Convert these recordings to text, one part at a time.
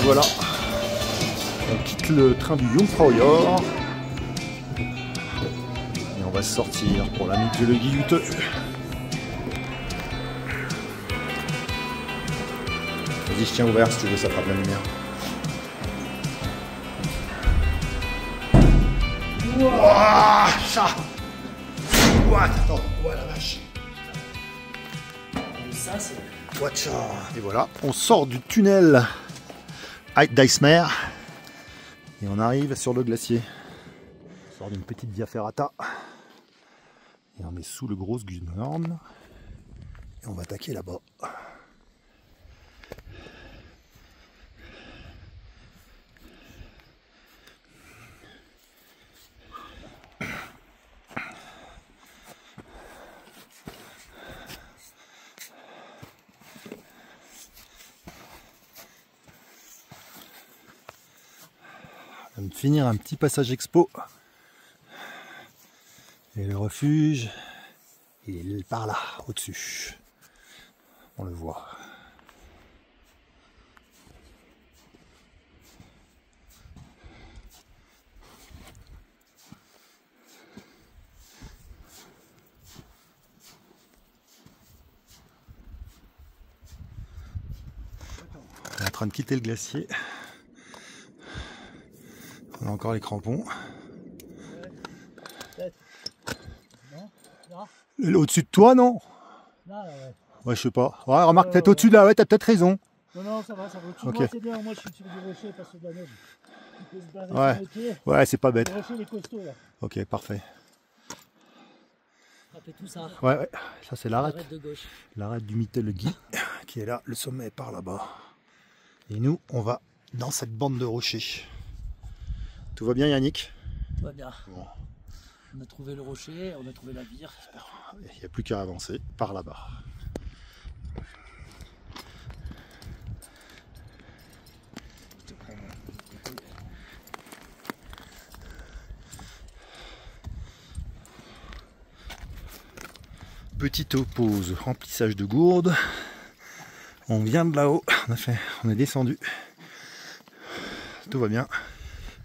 bien voilà, on quitte le train du Jungfraujoch et on va sortir pour la nuit de Guillute. Vas-y, je tiens ouvert si tu veux, ça fera de la lumière. Wouah, ça. What? Attends, ouais la vache. Ça, c'est... Watcha. Et voilà, on sort du tunnel d'Eismer et on arrive sur le glacier. On sort d'une petite via ferrata et on est sous le gros Gunhorn et on va attaquer là-bas. On va finir un petit passage expo et le refuge il est par là au-dessus, on le voit. On est en train de quitter le glacier. On a encore les crampons. Au-dessus de toi, non? Là, ouais. Ouais, je sais pas. Ouais, remarque, peut-être au-dessus de là, ouais, t'as peut-être raison. Non, ça va au-dessus Ok. de moi, c'est bien. Moi, je suis sur du rocher parce que de la neige. Tu peux se baser Ouais. sur les pieds. Ouais, c'est pas bête. Le rocher, il est costaud, là. Ok, parfait. Frappez tout ça. Ouais, ça c'est l'arête. L'arête de gauche. L'arête du Mittelguy qui est là. Le sommet est par là-bas. Et nous, on va dans cette bande de rochers. Tout va bien, Yannick? Tout va bien. Bon. On a trouvé le rocher, on a trouvé la vire. Il n'y a plus qu'à avancer par là-bas. Petite pause, remplissage de gourde. On vient de là-haut, on est descendu. Tout va bien.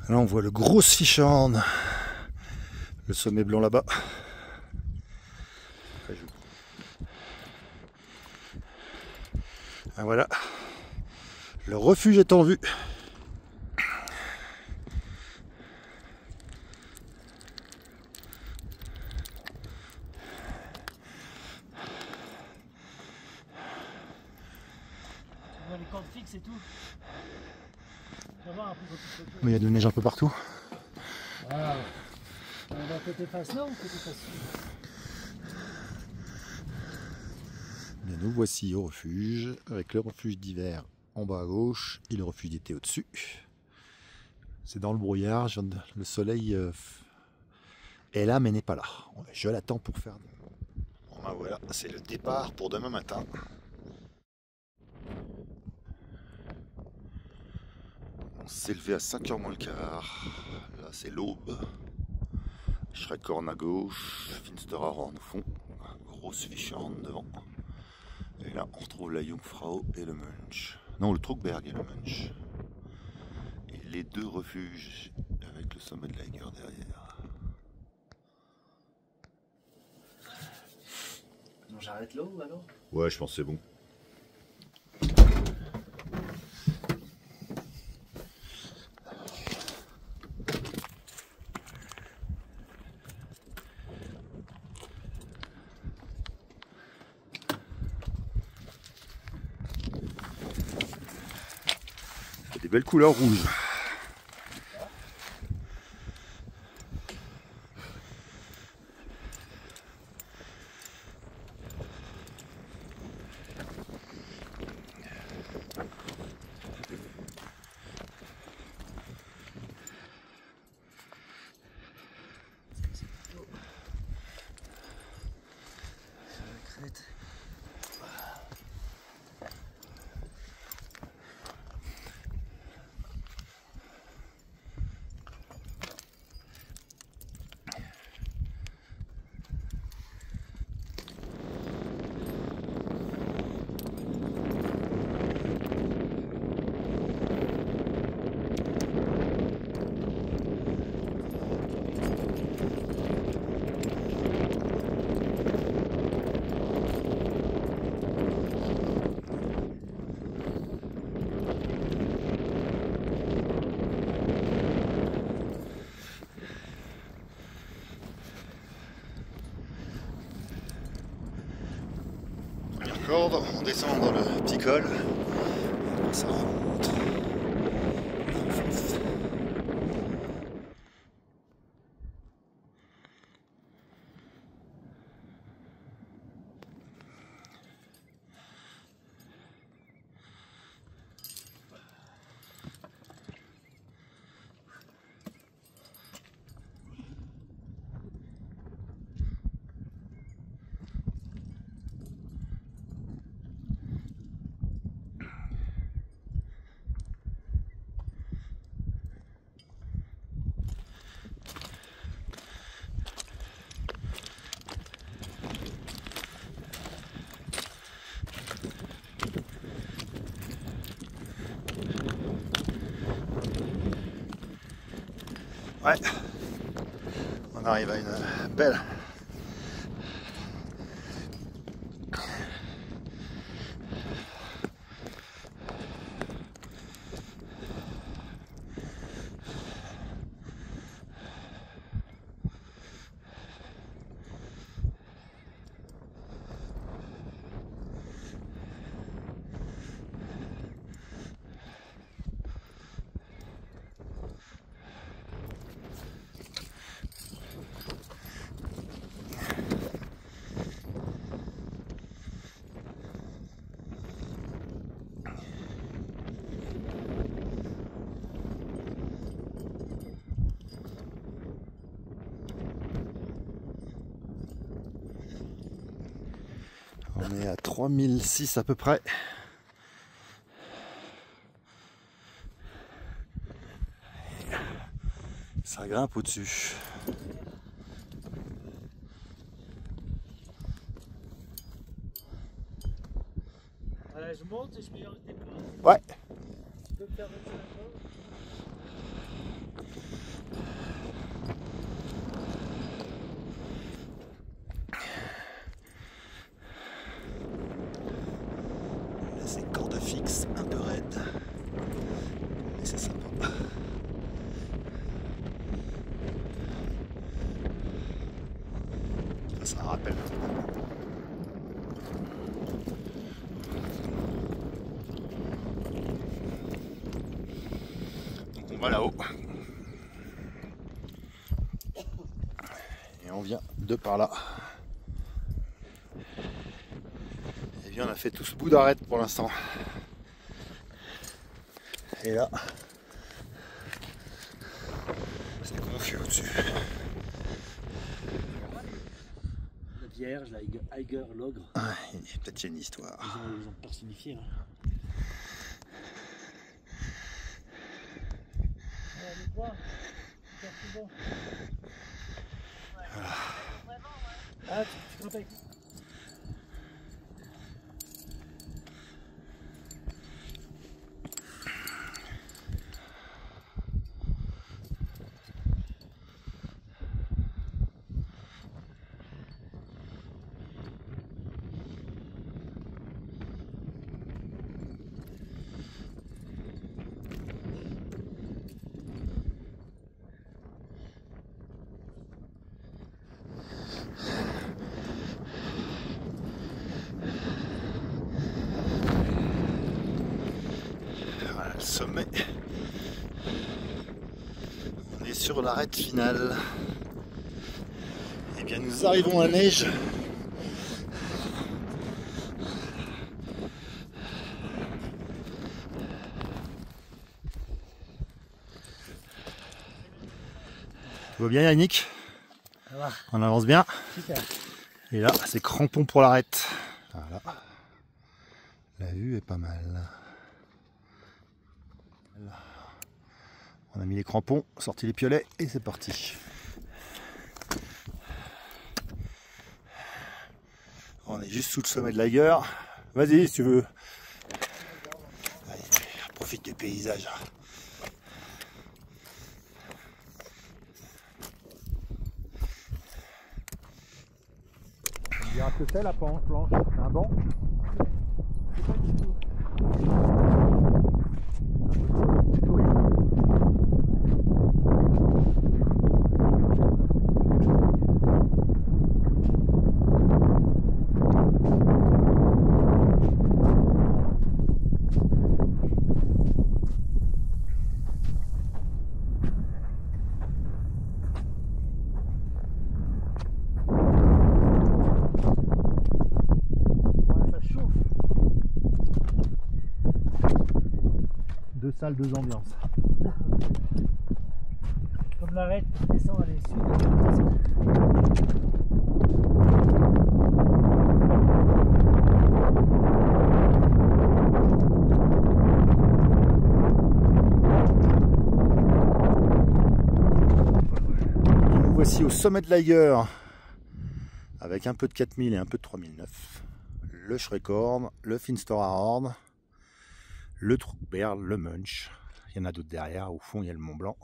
Là on voit le gros Fischhorn. Le sommet blanc là-bas. Ah, voilà. Le refuge est en vue. On a les cordes fixes et tout. On va voir un peu quand tu te Mais il y a de la neige un peu partout. Voilà. On va côté face nord ou côté face sud? Bien, nous voici au refuge, avec le refuge d'hiver en bas à gauche et le refuge d'été au-dessus. C'est dans le brouillard, le soleil est là mais n'est pas là. Je l'attends pour faire... Bon, ben voilà, c'est le départ pour demain matin. On s'est levé à 5h moins le quart. Là c'est l'aube. Schreckhorn à gauche, Finsterhorn au fond, grosse Fischhorn devant. Et là on retrouve la Jungfrau et le Mönch. Non, le Trugberg et le Mönch. Et les deux refuges avec le sommet de l'Eiger derrière. Non, j'arrête là ou alors? Ouais, je pense que c'est bon. Des belles couleurs rouges. corde, on descend dans le petit col, et ça remonte. Ouais, on arrive à une belle On est à 3006 à peu près. Ça grimpe au-dessus. Je monte et je mets des points. Ouais. Tu peux me faire monter la corde? C'est corde fixe, un peu raide, mais c'est sympa. Ça rappelle. Donc on va là-haut. Et on vient de par là. Et bien on a fait tout ce bout d'arête pour l'instant. Et là, c'est confus au-dessus. La vierge, la Eiger, l'ogre. Ah, peut-être qu'il y a une histoire. Ils ont personnifié là. Les points, c'est bon. Voilà. Ah, tu grimpes avec. Voilà le sommet. On est sur l'arête finale. Et bien nous arrivons à la neige. Tout va bien Yannick? Ça va. On avance bien. Super. Et là c'est crampon pour l'arête. Voilà. La vue est pas mal. Voilà. On a mis les crampons, sorti les piolets et c'est parti. On est juste sous le sommet de l'Eiger. Vas-y si tu veux. Allez, profite du paysage. Il y a un que c'est la planche, c'est un banc. C'est pas du tout. 2 salles, 2 ambiances. Comme l'arête descend à l'issue. Nous voici au sommet de l'Eiger avec un peu de 4000 et un peu de 3009. Le Schreckhorn, le Finsteraarhorn, le Trugberg, le Munch. Il y en a d'autres derrière, au fond il y a le Mont Blanc.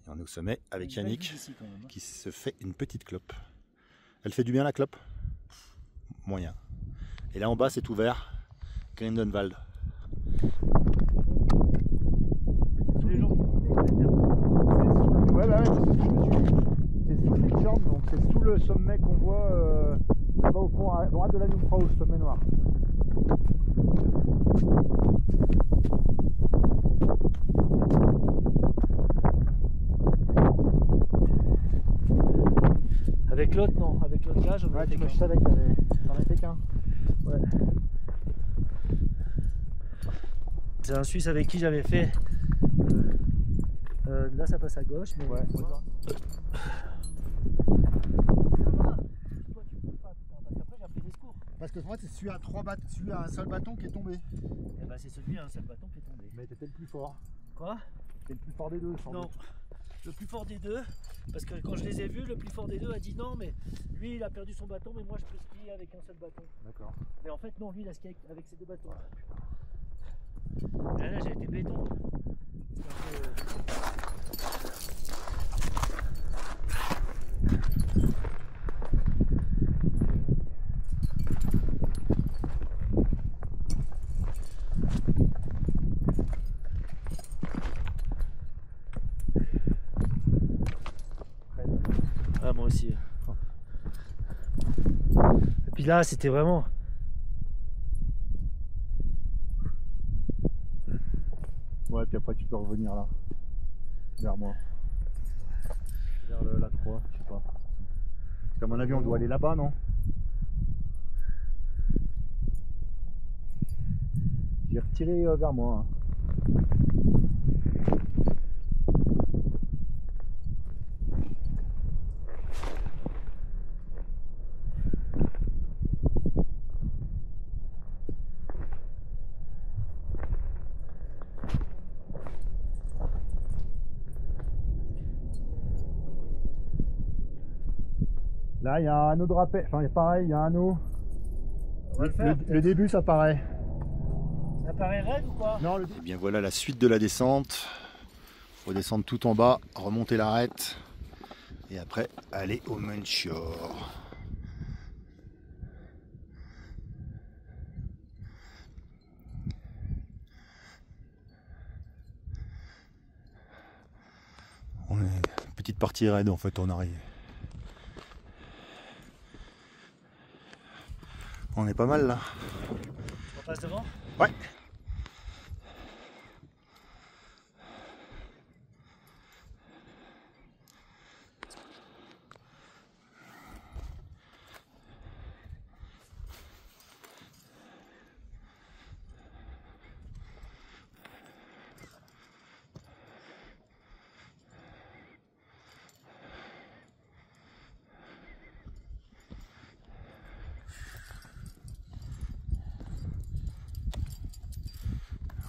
Et on est au sommet avec Yannick qui se fait une petite clope. Elle fait du bien la clope? Moyen. Et là en bas c'est ouvert, Grindenwald. Ouais, bah ouais, c'est ce que je me suis dit. C'est sous le Fischhorn, donc c'est sous le sommet qu'on voit là-bas au fond à droite de la Jungfrau, le sommet noir. Avec l'autre, non. Avec l'autre gars, j'en ai fait qu'un. Je savais que t'en avais fait qu'un. Ouais. C'est un Suisse avec qui j'avais fait. Là, ça passe à gauche. Mais... Ouais. Parce que moi, c'est celui à celui à un seul bâton qui est tombé. Et bah, c'est celui à un seul bâton qui est tombé. Mais t'étais le plus fort. Quoi? T'étais le plus fort des deux, sans Non. doute. Le plus fort des deux, parce que quand je les ai vus, le plus fort des deux a dit non, mais lui il a perdu son bâton, mais moi je peux skier avec un seul bâton. D'accord. Mais en fait, non, lui il a skié avec ses deux bâtons. Là, j'ai été béton. Ah, moi aussi. Et puis là, c'était vraiment. Ouais, puis après tu peux revenir là. Vers moi. Vers la croix, je sais pas. Parce qu'à mon avis, on doit aller là-bas, non? J'ai retiré vers moi. Là, il y a un anneau de rappel. Enfin, pareil, il y a un anneau. On va le faire. Le début, ça paraît. Ça paraît raide ou quoi? Non, Et bien voilà la suite de la descente. Il faut descendre tout en bas, remonter l'arête et après aller au Munchjord. On est petite partie raide en fait, on arrive. On est pas mal là. On passe devant? Ouais.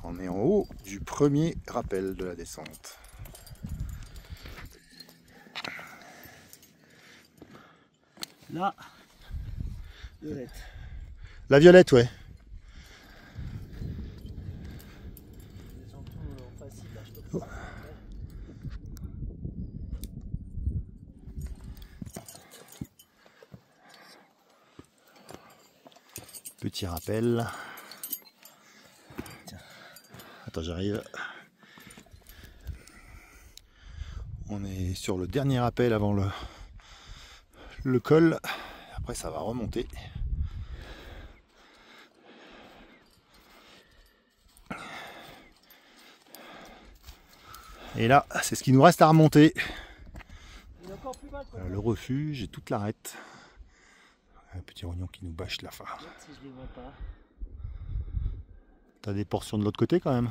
On est en haut du premier rappel de la descente. Là, violette. La violette, ouais. Descends tout en facile là, je peux pas. Petit rappel. Attends, j'arrive. On est sur le dernier rappel avant le col. Après, ça va remonter. Et là, c'est ce qui nous reste à remonter. Il est encore plus bas, quoi. Le refuge et toute l'arête. Un petit rognon qui nous bâche la fin. Si je les vois pas. T'as des portions de l'autre côté quand même.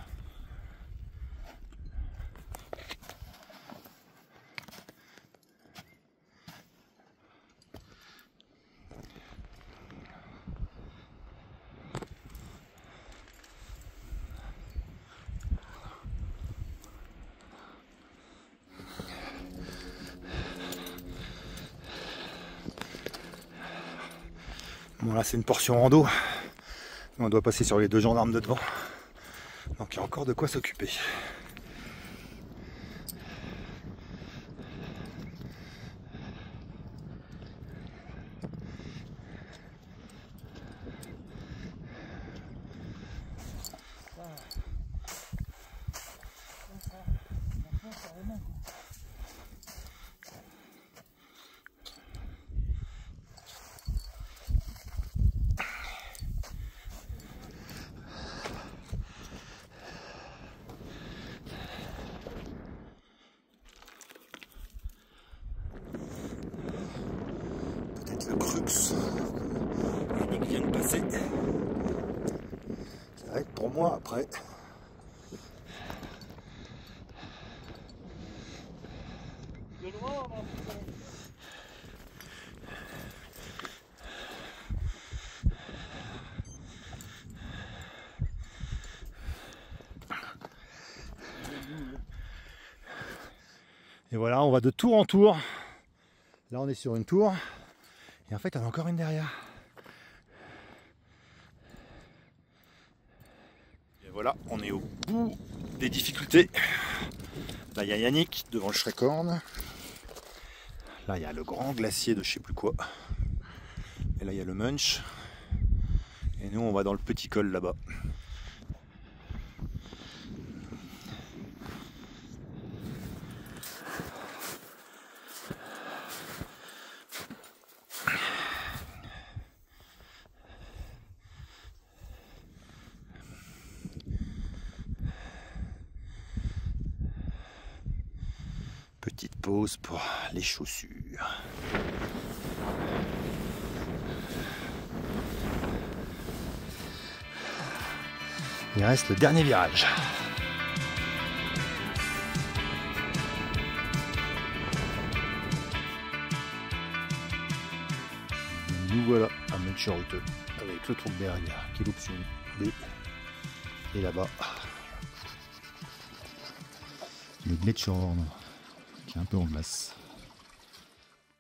Bon là c'est une portion rando. On doit passer sur les 2 gendarmes de devant. Donc il y a encore de quoi s'occuper. Le Crux. Yannick vient de passer. Ça va être pour moi après. De loin, on va... Et voilà, on va de tour en tour. Là on est sur une tour. Et en fait, il y en a encore une derrière. Et voilà, on est au bout des difficultés. Là, il y a Yannick devant le Schreckhorn. Là, il y a le grand glacier de je sais plus quoi. Et là, il y a le Munch. Et nous, on va dans le petit col là-bas. Petite pause pour les chaussures. Il reste le dernier virage. Nous voilà à Muncherhütte avec le Trugberg qui est l'option B. Et là-bas, le Gletscherhorn qui est un peu en glace.